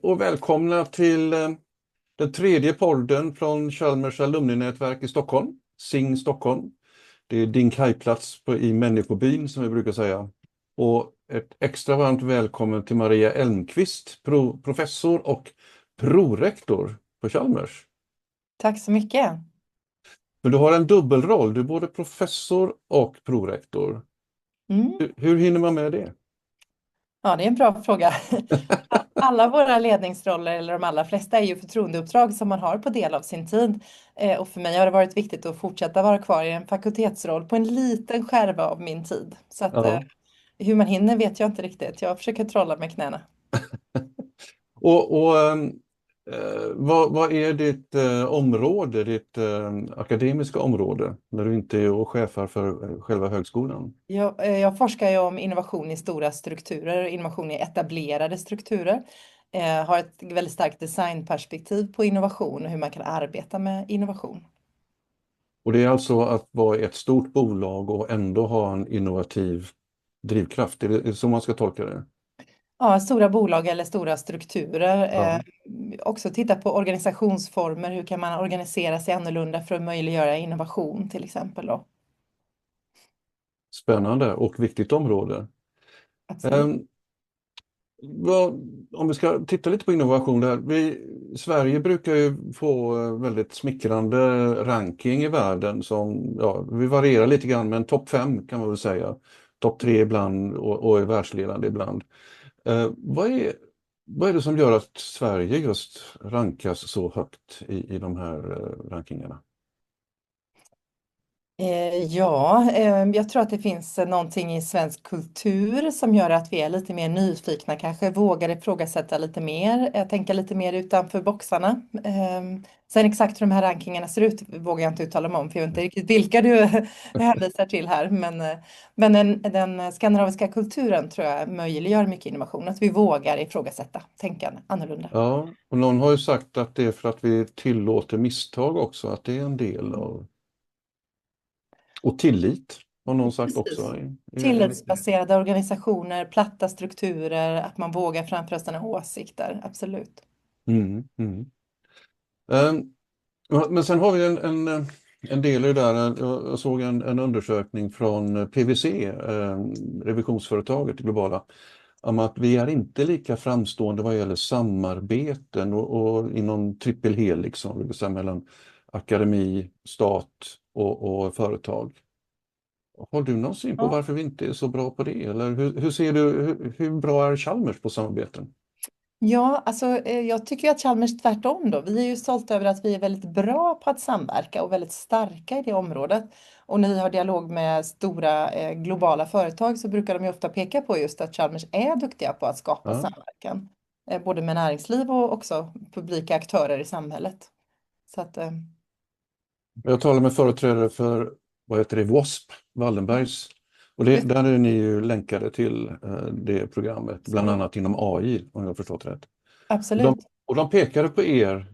och välkomna till den tredje podden från Chalmers alumninätverk i Stockholm, SING Stockholm. Det är din kajplats i människobyn som vi brukar säga. Och ett extra varmt välkommen till Maria Elmqvist, professor och prorektor på Chalmers. Tack så mycket. Men du har en dubbelroll, du är både professor och prorektor. Hur hinner man med det? Ja, det är en bra fråga. Alla våra ledningsroller, eller de allra flesta, är ju förtroendeuppdrag som man har på del av sin tid. Och för mig har det varit viktigt att fortsätta vara kvar i en fakultetsroll på en liten skärva av min tid. Så att, Ja. hur man hinner vet jag inte riktigt. Jag försöker trolla med knäna. Vad är ditt område, ditt akademiska område, när du inte är och chefar för själva högskolan? Jag forskar ju om innovation i stora strukturer, innovation i etablerade strukturer. Har ett väldigt starkt designperspektiv på innovation och hur man kan arbeta med innovation. Och det är alltså att vara ett stort bolag och ändå ha en innovativ drivkraft. Är det så man ska tolka det? Ja, stora bolag eller stora strukturer. Ja. Också titta på organisationsformer. Hur kan man organisera sig annorlunda för att möjliggöra innovation till exempel då? Spännande och viktigt område. Absolut. Om vi ska titta lite på innovation där. Sverige brukar ju få väldigt smickrande ranking i världen som, ja, vi varierar lite grann, men topp 5 kan man väl säga. Topp 3 ibland och är världsledande ibland. Vad är det som gör att Sverige just rankas så högt i de här rankingarna? Jag tror att det finns någonting i svensk kultur som gör att vi är lite mer nyfikna, kanske vågar ifrågasätta lite mer, tänka lite mer utanför boxarna. Sen exakt hur de här rankingarna ser ut vågar jag inte uttala mig om, för jag vet inte riktigt vilka du hänvisar till här. Men den skandinaviska kulturen tror jag möjliggör mycket innovation, att vi vågar ifrågasätta, tänka annorlunda. Ja, och någon har ju sagt att det är för att vi tillåter misstag också, att det är en del av... Och tillit har någon sagt Precis. också. Tillitsbaserade organisationer, platta strukturer, att man vågar framföra sina åsikter, absolut. Men sen har vi en del i det där. Jag såg en undersökning från PwC, revisionsföretaget globala, om att vi är inte lika framstående vad gäller samarbeten och inom triple helix, som vi vill säga, mellan akademi, stat och företag. Har du någon syn på varför vi inte är så bra på det? Eller hur ser du, hur bra är Chalmers på samarbeten? Ja, alltså jag tycker att Chalmers tvärtom då. Vi är ju stolta över att vi är väldigt bra på att samverka och väldigt starka i det området. Och när vi har dialog med stora globala företag så brukar de ju ofta peka på just att Chalmers är duktiga på att skapa samverkan. Både med näringsliv och också publika aktörer i samhället. Så att, Jag talar med företrädare för, vad heter det, WASP, Wallenbergs. Och där är ni ju länkade till det programmet, bland annat inom AI, om jag har förstått rätt. Absolut. De pekade på er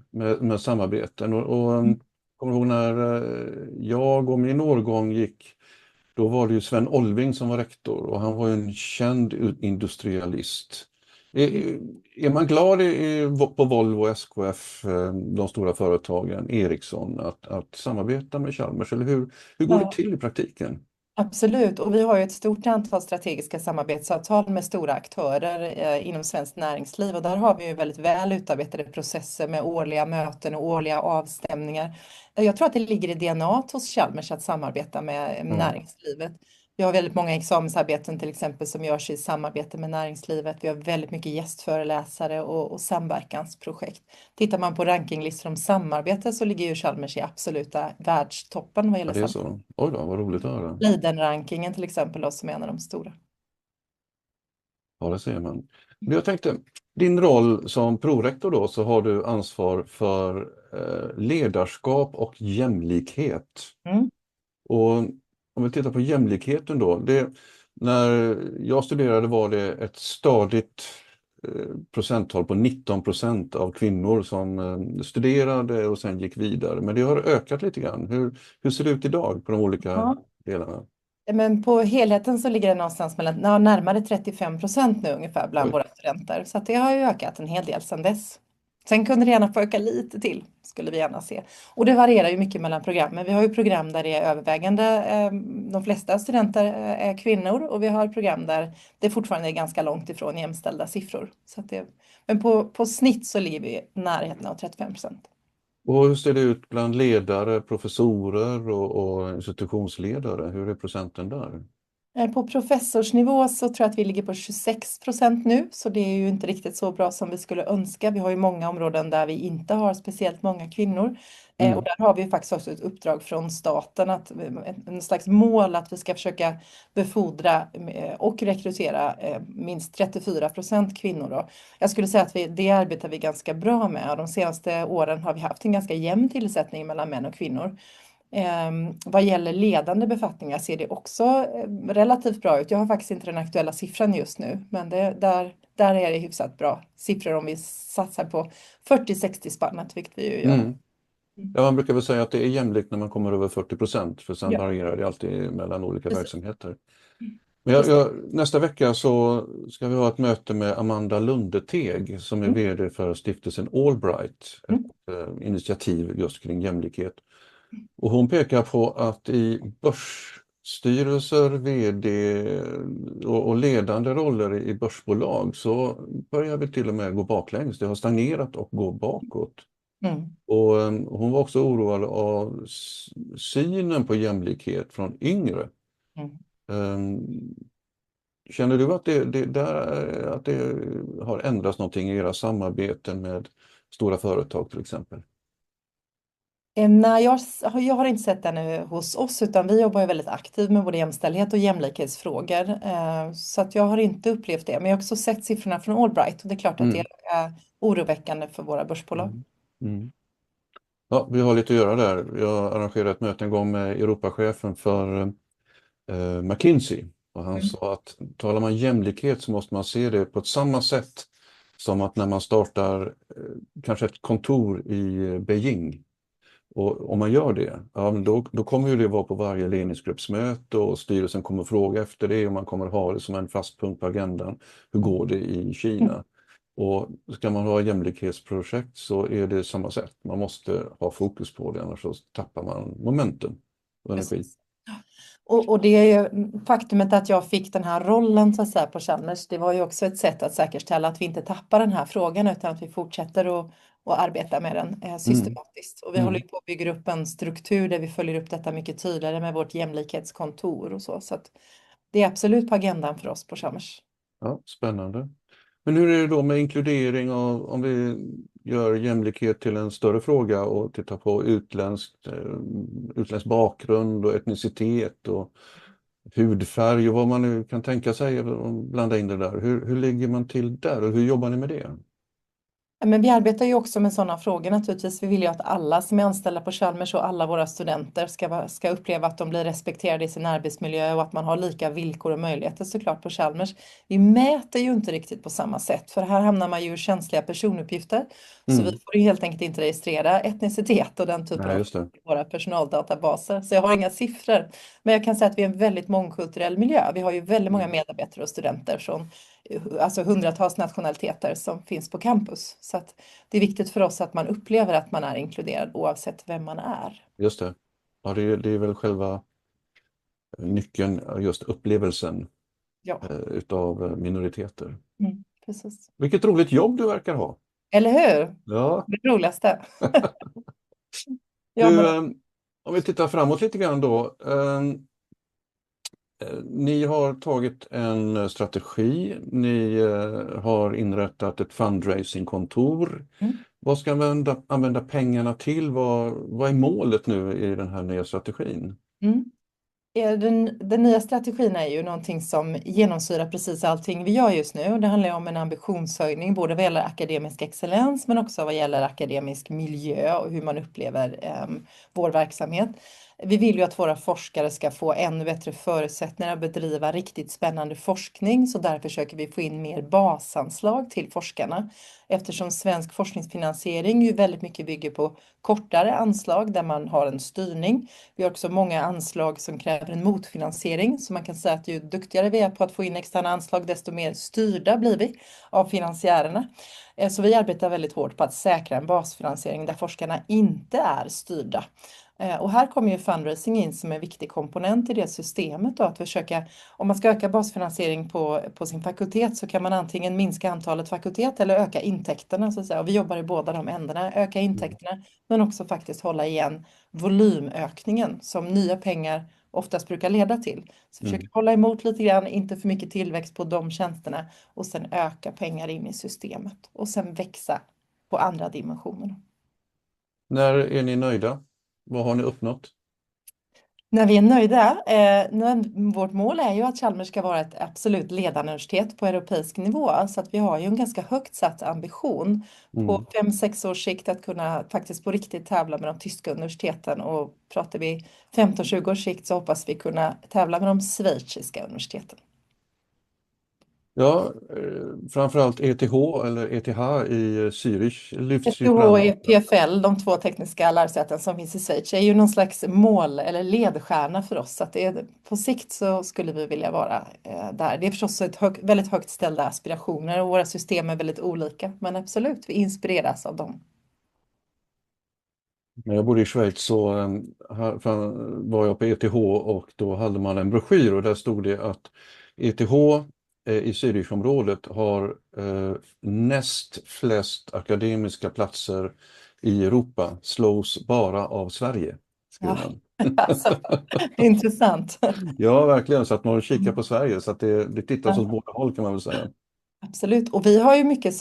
med samarbeten. Och kommer ihåg när jag och min årgång gick, då var det ju Sven Olving som var rektor och han var ju en känd industrialist. Är man glad på Volvo, SKF, de stora företagen, Ericsson, att samarbeta med Chalmers? Eller hur går det till i praktiken? Absolut, och vi har ju ett stort antal strategiska samarbetsavtal med stora aktörer inom svenskt näringsliv, och där har vi ju väldigt väl utarbetade processer med årliga möten och årliga avstämningar. Jag tror att det ligger i DNA hos Chalmers att samarbeta med näringslivet. Vi har väldigt många examensarbeten till exempel som görs i samarbete med näringslivet. Vi har väldigt mycket gästföreläsare och samverkansprojekt. Tittar man på rankinglistor om samarbete så ligger ju Chalmers i absoluta världstoppen vad gäller samarbete. Så. Oj då, vad roligt att höra. Leiden-rankingen till exempel då, som är en av de stora. Ja, det ser man. Men jag tänkte, din roll som prorektor då, så har du ansvar för ledarskap och jämlikhet. Och om vi tittar på jämlikheten då, när jag studerade var det ett stadigt procenttal på 19% av kvinnor som studerade och sen gick vidare. Men det har ökat lite grann. Hur ser det ut idag på de olika delarna? Men på helheten så ligger det någonstans mellan närmare 35% nu ungefär bland Oj. våra studenter. Så att det har ju ökat en hel del sedan dess. Sen kunde det gärna få öka lite till, skulle vi gärna se. Och det varierar ju mycket mellan programmen. Vi har ju program där det är övervägande, de flesta studenter är kvinnor, och vi har program där det fortfarande är ganska långt ifrån jämställda siffror. Så att men på snitt så ligger vi i närheten av 35%. Och hur ser det ut bland ledare, professorer och institutionsledare? Hur är procenten där? På professorsnivå så tror jag att vi ligger på 26% nu, så det är ju inte riktigt så bra som vi skulle önska. Vi har ju många områden där vi inte har speciellt många kvinnor. Och där har vi faktiskt också ett uppdrag från staten, en slags mål att vi ska försöka befordra och rekrytera minst 34% kvinnor då. Jag skulle säga att det arbetar vi ganska bra med. De senaste åren har vi haft en ganska jämn tillsättning mellan män och kvinnor. Vad gäller ledande befattningar ser det också relativt bra ut. Jag har faktiskt inte den aktuella siffran just nu, men där är det hyfsat bra siffror om vi satsar på 40-60 spannet, vilket vi ju gör. Mm. Ja, man brukar väl säga att det är jämlikt när man kommer över 40%, för sen Ja. varierar det alltid mellan olika Precis. verksamheter. Men nästa vecka så ska vi ha ett möte med Amanda Lundeteg som är vd för stiftelsen Allbright, ett initiativ just kring jämlikhet. Och hon pekar på att i börsstyrelser, vd och ledande roller i börsbolag så börjar vi till och med gå baklänges. Det har stagnerat och går bakåt. Och hon var också oroad av synen på jämlikhet från yngre. Känner du att det har ändrats någonting i era samarbeten med stora företag till exempel? Nej, jag har inte sett det nu hos oss, utan vi jobbar ju väldigt aktivt med både jämställdhet och jämlikhetsfrågor. Så att jag har inte upplevt det. Men jag har också sett siffrorna från Allbright, och det är klart att det är oroväckande för våra börsbolag. Ja, vi har lite att göra där. Jag arrangerade ett möte en gång med Europachefen för McKinsey. Och han sa att talar man jämlikhet så måste man se det på samma sätt som att när man startar kanske ett kontor i Beijing. Och om man gör det, ja, då kommer ju det vara på varje ledningsgruppsmöte och styrelsen kommer fråga efter det och man kommer ha det som en fast punkt på agendan. Hur går det i Kina? Och ska man ha jämlikhetsprojekt så är det samma sätt. Man måste ha fokus på det, annars så tappar man momentum och energi. Precis. Och det är ju faktumet att jag fick den här rollen så att säga på Chalmers. Det var ju också ett sätt att säkerställa att vi inte tappar den här frågan, utan att vi fortsätter att arbeta med den systematiskt. Och vi håller ju på att bygga upp en struktur där vi följer upp detta mycket tydligare med vårt jämlikhetskontor och så. Så att det är absolut på agendan för oss på Chalmers. Ja, spännande. Men hur är det då med inkludering av, om vi gör jämlikhet till en större fråga och tittar på utländsk bakgrund och etnicitet och hudfärg och vad man nu kan tänka sig och blanda in det där. Hur ligger man till där och hur jobbar ni med det? Men vi arbetar ju också med sådana frågor naturligtvis. Vi vill ju att alla som är anställda på Chalmers och alla våra studenter ska uppleva att de blir respekterade i sin arbetsmiljö och att man har lika villkor och möjligheter såklart på Chalmers. Vi mäter ju inte riktigt på samma sätt, för här hamnar man ju i känsliga personuppgifter. Så vi får ju helt enkelt inte registrera etnicitet och den typen av våra personaldatabaser. Så jag har inga siffror. Men jag kan säga att vi är en väldigt mångkulturell miljö. Vi har ju väldigt många medarbetare och studenter från alltså hundratals nationaliteter som finns på campus. Så att det är viktigt för oss att man upplever att man är inkluderad oavsett vem man är. Just det. Ja, det är väl själva nyckeln, just upplevelsen utav minoriteter. Precis. Vilket roligt jobb du verkar ha. Eller hur? Ja. Det roligaste. Om vi tittar framåt lite grann då. Ni har tagit en strategi, ni har inrättat ett fundraisingkontor. Vad ska man använda pengarna till? Vad är målet nu i den här nya strategin? Den nya strategin är ju någonting som genomsyrar precis allting vi gör just nu. Det handlar om en ambitionshöjning både vad gäller akademisk excellens men också vad gäller akademisk miljö och hur man upplever vår verksamhet. Vi vill ju att våra forskare ska få ännu bättre förutsättningar att bedriva riktigt spännande forskning, så därför försöker vi få in mer basanslag till forskarna. Eftersom svensk forskningsfinansiering ju väldigt mycket bygger på kortare anslag där man har en styrning. Vi har också många anslag som kräver en motfinansiering, så man kan säga att ju duktigare vi är på att få in externa anslag, desto mer styrda blir vi av finansiärerna. Så vi arbetar väldigt hårt på att säkra en basfinansiering där forskarna inte är styrda. Och här kommer ju fundraising in som en viktig komponent i det systemet då, att försöka, om man ska öka basfinansiering på sin fakultet så kan man antingen minska antalet fakultet eller öka intäkterna så att säga. Och vi jobbar i båda de ändarna, öka intäkterna men också faktiskt hålla igen volymökningen som nya pengar oftast brukar leda till. Så försöka hålla emot lite grann, inte för mycket tillväxt på de tjänsterna och sen öka pengar in i systemet och sen växa på andra dimensioner. När är ni nöjda? Vad har ni uppnått? När vi är nöjda, vårt mål är ju att Chalmers ska vara ett absolut ledande universitet på europeisk nivå. Så att vi har ju en ganska högt satt ambition på 5-6 års sikt att kunna faktiskt på riktigt tävla med de tyska universiteten. Och pratar vi 15-20 års sikt så hoppas vi kunna tävla med de schweiziska universiteten. Ja, framförallt ETH eller ETH i Zürich lyfts ju ETH fram. och PFL, de två tekniska lärosäten som finns i Schweiz, är ju någon slags mål eller ledstjärna för oss. Så att på sikt så skulle vi vilja vara där. Det är förstås väldigt högt ställda aspirationer och våra system är väldigt olika. Men absolut, vi inspireras av dem. När jag bodde i Schweiz så var jag på ETH och då hade man en broschyr och där stod det att ETH i Zürichområdet har näst flest akademiska platser i Europa, slås bara av Sverige. Ja, alltså, intressant. Ja, verkligen, så att man kikar på Sverige så att det tittas åt båda håll kan man väl säga. Absolut, och vi har ju mycket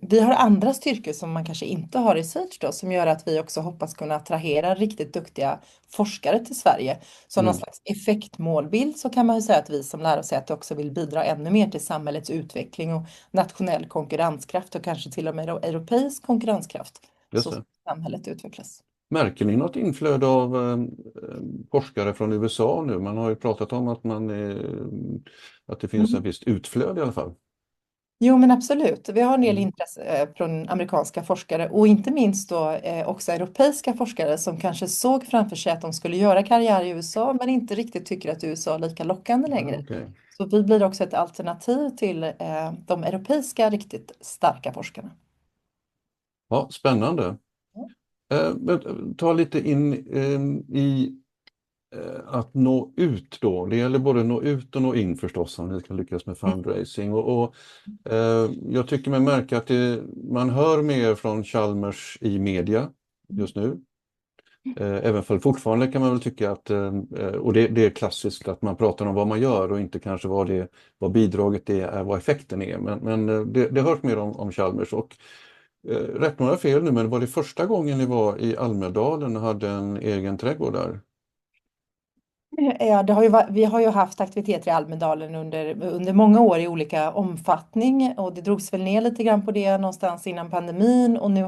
vi har andra styrkor som man kanske inte har i Schweiz då, som gör att vi också hoppas kunna attrahera riktigt duktiga forskare till Sverige. Så någon slags effektmålbild så kan man ju säga att vi som lärosäte också vill bidra ännu mer till samhällets utveckling och nationell konkurrenskraft och kanske till och med europeisk konkurrenskraft. Så samhället utvecklas. Märker ni något inflöde av forskare från USA nu? Man har ju pratat om att det finns ett visst utflöde i alla fall. Jo, men absolut. Vi har en del intresse från amerikanska forskare och inte minst då också europeiska forskare som kanske såg framför sig att de skulle göra karriär i USA men inte riktigt tycker att USA är lika lockande längre. Okay. Så vi blir också ett alternativ till de europeiska riktigt starka forskarna. Ja, spännande. Ta lite in i att nå ut då. Det gäller både nå ut och nå in förstås om ni ska lyckas med fundraising. Jag tycker mig märka att man hör mer från Chalmers i media just nu. Även för fortfarande kan man väl tycka att, och det är klassiskt att man pratar om vad man gör och inte kanske vad bidraget är, vad effekten är. Men det hörs mer om Chalmers och rätt några fel nu, men var det första gången ni var i Almedalen och hade en egen trädgård där? Ja, vi har ju haft aktiviteter i Almedalen under många år i olika omfattning och det drogs väl ner lite grann på det någonstans innan pandemin och nu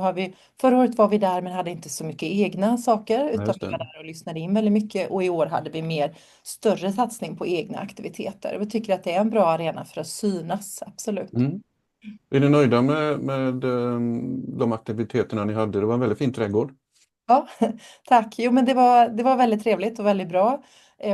förra året var vi där men hade inte så mycket egna saker utan vi var där och lyssnade in väldigt mycket och i år hade vi mer större satsning på egna aktiviteter. Vi tycker att det är en bra arena för att synas, absolut. Är ni nöjda med de aktiviteterna ni hade? Det var en väldigt fin trädgård. Ja, tack. Jo, men det var väldigt trevligt och väldigt bra.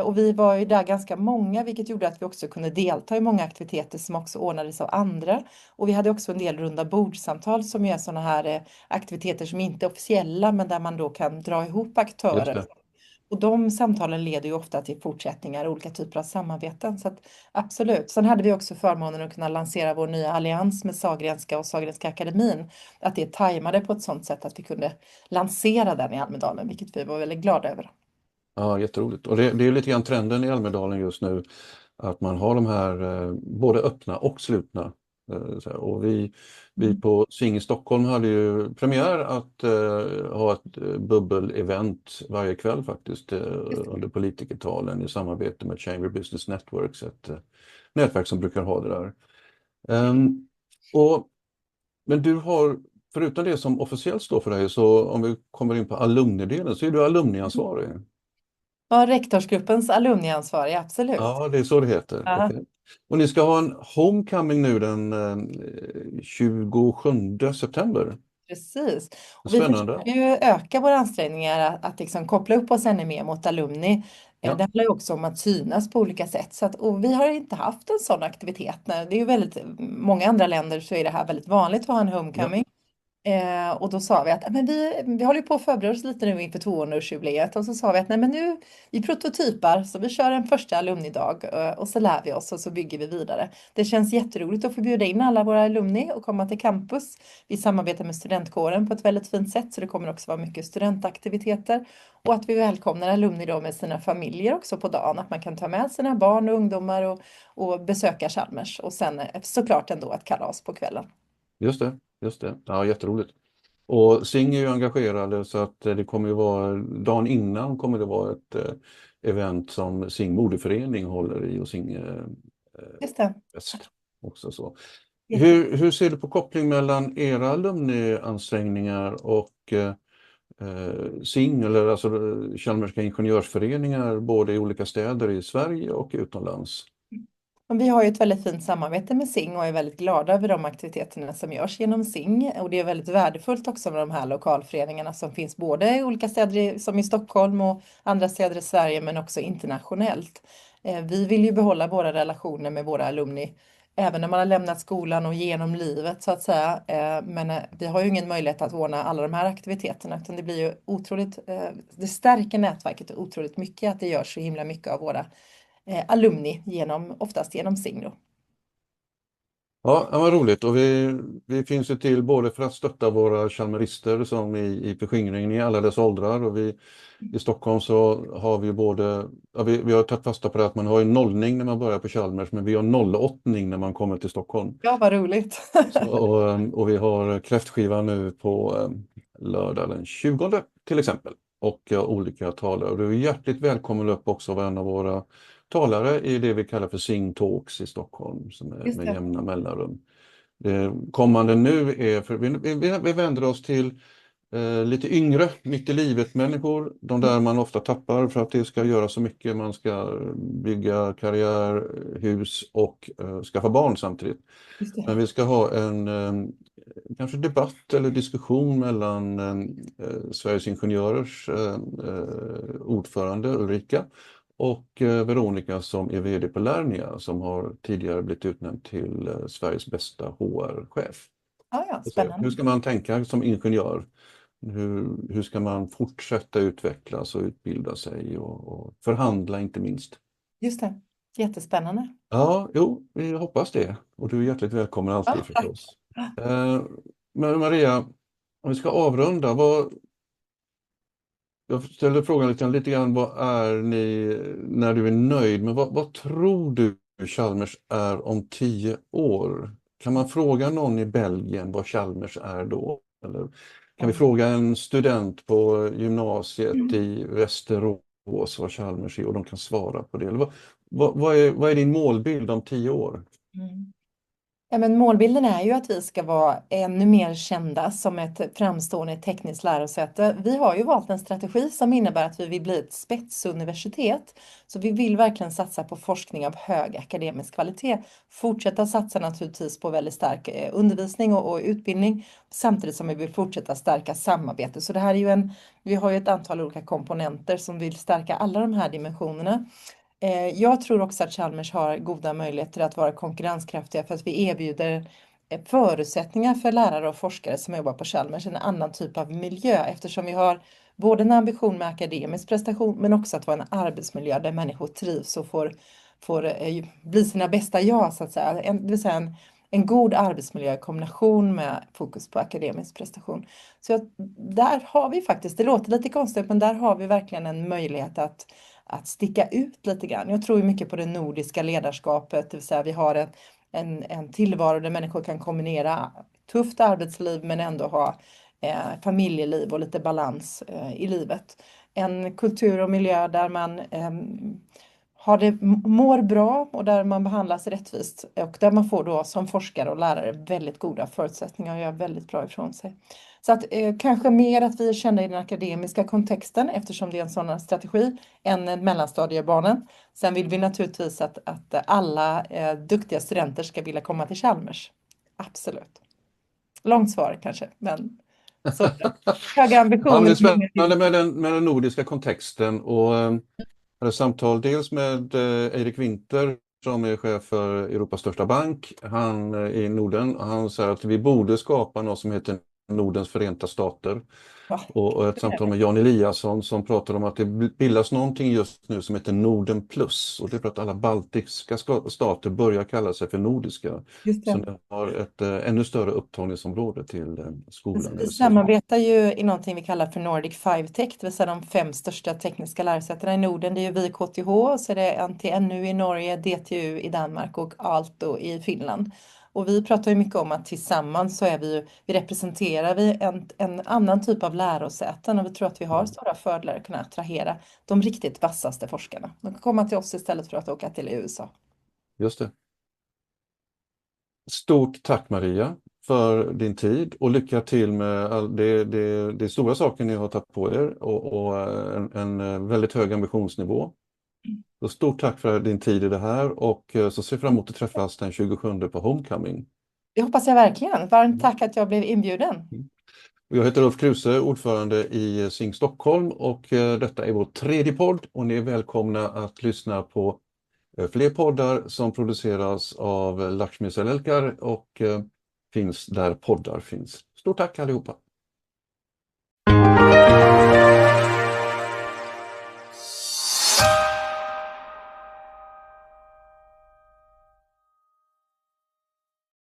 Och vi var ju där ganska många, vilket gjorde att vi också kunde delta i många aktiviteter som också ordnades av andra. Och vi hade också en del runda bordsamtal som är sådana här aktiviteter som inte är officiella, men där man då kan dra ihop aktörer. Och de samtalen leder ju ofta till fortsättningar och olika typer av samarbeten. Så att, absolut. Sen hade vi också förmånen att kunna lansera vår nya allians med Sahlgrenska och Sahlgrenska akademin. Att det tajmade på ett sådant sätt att vi kunde lansera den i Almedalen, vilket vi var väldigt glada över. Ja, jätteroligt. Och det är lite grann trenden i Almedalen just nu att man har de här både öppna och slutna. Och vi på Sving i Stockholm hade ju premiär att ha ett bubbelevent varje kväll faktiskt under politikertalen i samarbete med Chamber Business Networks, ett nätverk som brukar ha det där. Men du har förutom det som officiellt står för dig, så om vi kommer in på alumnidelen, så är du alumniansvarig. Ja, rektorsgruppens alumniansvarig, absolut. Ja, det är så det heter. Ja. Okej. Och ni ska ha en homecoming nu den 27 september. Precis. Och vi Spännande. försöker ju öka våra ansträngningar att liksom koppla upp oss ännu mer mot alumni. Det Ja, handlar ju också om att synas på olika sätt. Och vi har inte haft en sån aktivitet. Det är ju väldigt, många andra länder så är det här väldigt vanligt att ha en ja. homecoming. Och då sa vi att men vi håller ju på att förbereda oss lite nu inför 200-årsjubileet och så sa vi att nej men nu vi prototypar så vi kör en första alumnidag och så lär vi oss och så bygger vi vidare. Det känns jätteroligt att få bjuda in alla våra alumni och komma till campus. Vi samarbetar med studentkåren på ett väldigt fint sätt så det kommer också vara mycket studentaktiviteter och att vi välkomnar alumni då med sina familjer också på dagen. Att man kan ta med sina barn och ungdomar och besöka Chalmers och sen såklart ändå ett kalas på kvällen. Just det, just det. Ja, jätteroligt. Och SING är ju engagerade så att det kommer ju vara, dagen innan kommer det vara ett event som SING moderförening håller i och SING Just det. Väst också så. Jätte- Hur ser du på koppling mellan era alumniansträngningar och SING, eller alltså Chalmerska ingenjörsföreningar, både i olika städer i Sverige och utomlands? Och vi har ju ett väldigt fint samarbete med SING och är väldigt glada över de aktiviteterna som görs genom SING. Och det är väldigt värdefullt också med de här lokalföreningarna som finns både i olika städer som i Stockholm och andra städer i Sverige men också internationellt. Vi vill ju behålla våra relationer med våra alumni även när man har lämnat skolan och genom livet så att säga. Men vi har ju ingen möjlighet att ordna alla de här aktiviteterna utan det blir ju otroligt, det stärker nätverket otroligt mycket att det görs så himla mycket av våra alumni oftast genom SING då. Ja, det var roligt, och vi finns ju till både för att stötta våra chalmerister som i förskingringen i alla dess åldrar, och i Stockholm så har vi både, ja, vi har tagit fasta på det att man har en nollning när man börjar på Chalmers, men vi har nollåttning när man kommer till Stockholm. Ja, vad roligt. Så, och vi har kräftskiva nu på lördag den 20 till exempel, och olika talare. Och du är hjärtligt välkommen upp också vara en av våra talare i det vi kallar för Sing Talks i Stockholm, som är Just med det. jämna mellanrum. Det kommande nu är, för vi vänder oss till lite yngre, mitt i livet människor, de där man ofta tappar för att det ska göra så mycket, man ska bygga karriär, hus och skaffa barn samtidigt. Just det. Men vi ska ha en kanske debatt eller diskussion mellan Sveriges Ingenjörers ordförande Ulrika och Veronica som är vd på Lernia, som har tidigare blivit utnämnd till Sveriges bästa HR-chef. Ja, ja, Hur spännande. ska man tänka som ingenjör? Hur ska man fortsätta utvecklas och utbilda sig och förhandla inte minst? Just det. Jättespännande. Ja, jo, vi hoppas det. Och du är hjärtligt välkommen alltid Ja, tack. förstås. Men Maria, om vi ska avrunda, jag ställer frågan lite grann, vad är ni när du är nöjd, men vad tror du Chalmers är om 10 år? Kan man fråga någon i Belgien vad Chalmers är då? Eller kan vi fråga en student på gymnasiet i Västerås vad Chalmers är och de kan svara på det? Eller vad är din målbild om 10 år? Mm. Ja, men målbilden är ju att vi ska vara ännu mer kända som ett framstående tekniskt lärosäte. Vi har ju valt en strategi som innebär att vi vill bli ett spetsuniversitet. Så vi vill verkligen satsa på forskning av hög akademisk kvalitet. Fortsätta satsa naturligtvis på väldigt stark undervisning och utbildning. Samtidigt som vi vill fortsätta stärka samarbete. Så det här är ju vi har ju ett antal olika komponenter som vill stärka alla de här dimensionerna. Jag tror också att Chalmers har goda möjligheter att vara konkurrenskraftiga för att vi erbjuder förutsättningar för lärare och forskare som jobbar på Chalmers, en annan typ av miljö eftersom vi har både en ambition med akademisk prestation men också att vara en arbetsmiljö där människor trivs och får bli sina bästa jag så att säga. Det vill säga en god arbetsmiljö i kombination med fokus på akademisk prestation. Där har vi faktiskt, det låter lite konstigt men där har vi verkligen en möjlighet att sticka ut lite grann. Jag tror ju mycket på det nordiska ledarskapet, det vill säga vi har en tillvaro där människor kan kombinera tufft arbetsliv men ändå ha familjeliv och lite balans i livet. En kultur och miljö där man mår bra och där man behandlas rättvist och där man får då som forskare och lärare väldigt goda förutsättningar och gör väldigt bra ifrån sig. Så att kanske mer att vi är kända i den akademiska kontexten eftersom det är en sån strategi än mellanstadiebarnen. Sen vill vi naturligtvis att alla duktiga studenter ska vilja komma till Chalmers. Absolut. Långt svar kanske, men så höga Ja, ambitioner. det är spännande med den nordiska kontexten och hade samtal dels med Erik Winter som är chef för Europas största bank, han i Norden. Han säger att vi borde skapa något som heter Nordens förenta stater. Ja. Och ett samtal med Jan Eliasson som pratar om att det bildas någonting just nu som heter Norden plus. Och det är för att alla baltiska stater börjar kalla sig för nordiska. Just det. Så det har ett ännu större upptagningsområde till skolan. Vi samarbetar ju i någonting vi kallar för Nordic 5 Tech, det vill säga de 5 största tekniska lärosätena i Norden. Det är ju vi KTH, så det är NTNU i Norge, DTU i Danmark och Aalto i Finland. Och vi pratar ju mycket om att tillsammans så är vi representerar vi en annan typ av lärosäten och vi tror att vi har stora fördelar att kunna attrahera de riktigt vassaste forskarna. De kan komma till oss istället för att åka till USA. Just det. Stort tack Maria för din tid och lycka till med det stora saker ni har tagit på er och en väldigt hög ambitionsnivå. Så stort tack för din tid i det här och så ser jag fram emot att träffas den 27 på Homecoming. Det hoppas jag verkligen. Varmt tack att jag blev inbjuden. Jag heter Ulf Kruse, ordförande i Sing Stockholm och detta är vår 3:e podd och ni är välkomna att lyssna på fler poddar som produceras av Lakshmi Selelkar och finns där poddar finns. Stort tack allihopa!